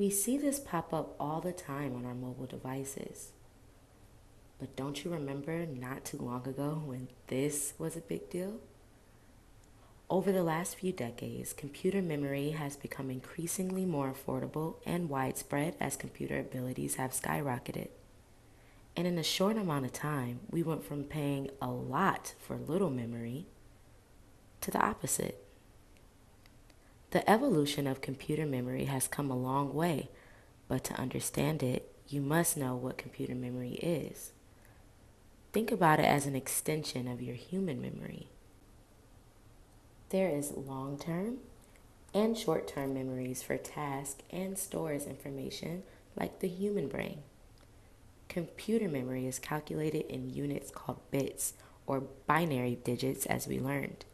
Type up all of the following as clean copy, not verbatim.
We see this pop up all the time on our mobile devices. But don't you remember not too long ago when this was a big deal? Over the last few decades, computer memory has become increasingly more affordable and widespread as computer abilities have skyrocketed. And in a short amount of time, we went from paying a lot for little memory to the opposite. The evolution of computer memory has come a long way, but to understand it, you must know what computer memory is. Think about it as an extension of your human memory. There is long-term and short-term memories for tasks and stores information like the human brain. Computer memory is calculated in units called bits or binary digits as we learned.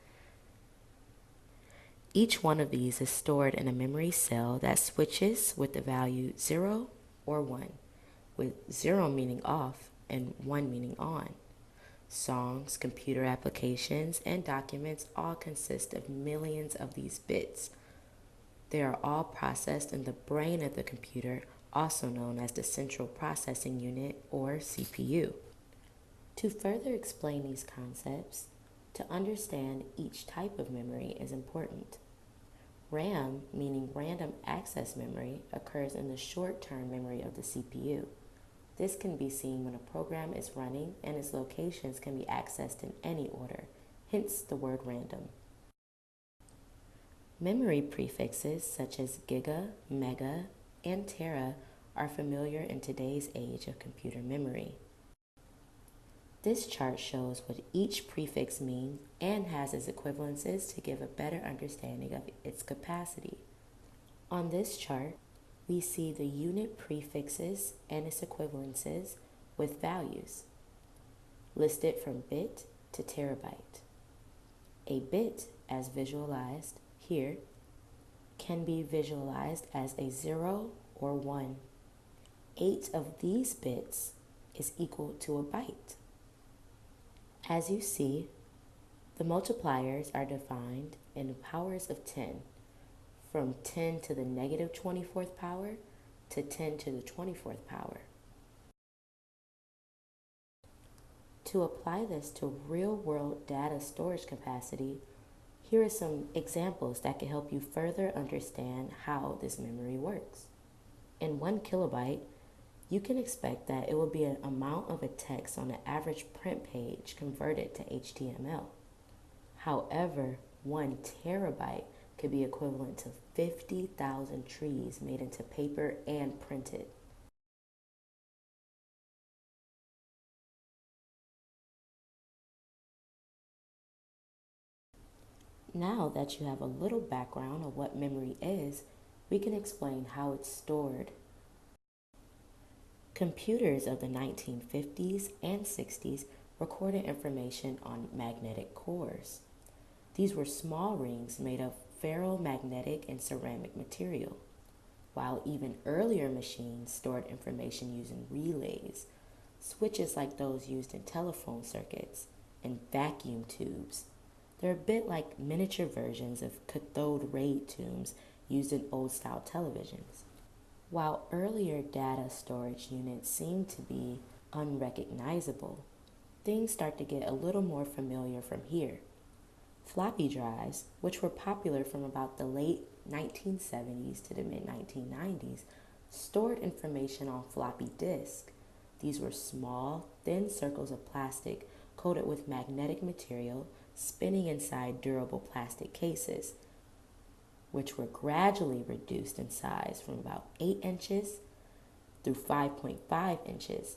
Each one of these is stored in a memory cell that switches with the value 0 or 1, with 0 meaning off and 1 meaning on. Songs, computer applications, and documents all consist of millions of these bits. They are all processed in the brain of the computer, also known as the Central Processing Unit or CPU. To further explain these concepts, to understand each type of memory is important. RAM, meaning random access memory, occurs in the short-term memory of the CPU. This can be seen when a program is running and its locations can be accessed in any order, hence the word random. Memory prefixes such as giga, mega, and tera are familiar in today's age of computer memory. This chart shows what each prefix means and has its equivalences to give a better understanding of its capacity. On this chart, we see the unit prefixes and its equivalences with values, listed from bit to terabyte. A bit, as visualized here, can be visualized as a 0 or 1. 8 of these bits is equal to a byte. As you see, the multipliers are defined in powers of 10, from 10 to the negative 24th power to 10 to the 24th power. To apply this to real-world data storage capacity, here are some examples that can help you further understand how this memory works. In 1 kilobyte, you can expect that it will be an amount of a text on an average print page converted to HTML. However, 1 terabyte could be equivalent to 50,000 trees made into paper and printed. Now that you have a little background of what memory is, we can explain how it's stored. Computers of the 1950s and 60s recorded information on magnetic cores. These were small rings made of ferromagnetic and ceramic material, while even earlier machines stored information using relays, switches like those used in telephone circuits, and vacuum tubes. They're a bit like miniature versions of cathode ray tubes used in old-style televisions. While earlier data storage units seem to be unrecognizable, things start to get a little more familiar from here. Floppy drives, which were popular from about the late 1970s to the mid-1990s, stored information on floppy disk. These were small, thin circles of plastic coated with magnetic material spinning inside durable plastic cases, which were gradually reduced in size from about 8 inches through 5.5 inches,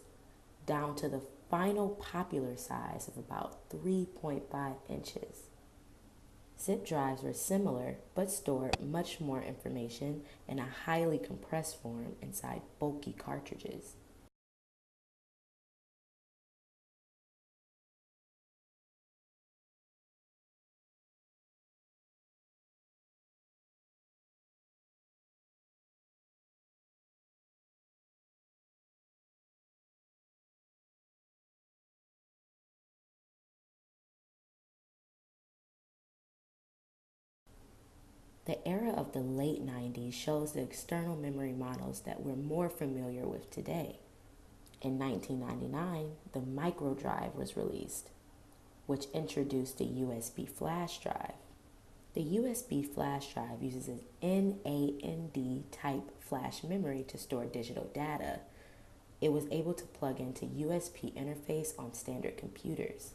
down to the final popular size of about 3.5 inches. Zip drives were similar, but stored much more information in a highly compressed form inside bulky cartridges. The era of the late 90s shows the external memory models that we're more familiar with today. In 1999, the microdrive was released, which introduced the USB flash drive. The USB flash drive uses an NAND type flash memory to store digital data. It was able to plug into USB interface on standard computers.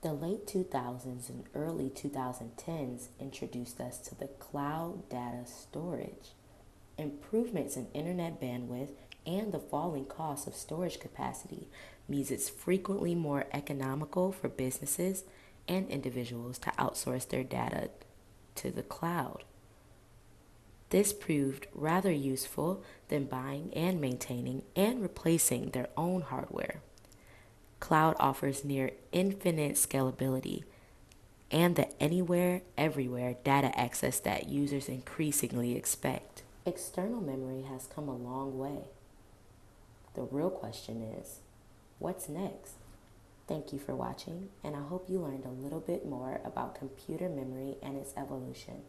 The late 2000s and early 2010s introduced us to the cloud data storage. Improvements in internet bandwidth and the falling cost of storage capacity means it's frequently more economical for businesses and individuals to outsource their data to the cloud. This proved rather useful than buying and maintaining and replacing their own hardware. Cloud offers near infinite scalability and the anywhere, everywhere data access that users increasingly expect. External memory has come a long way. The real question is, what's next? Thank you for watching, and I hope you learned a little bit more about computer memory and its evolution.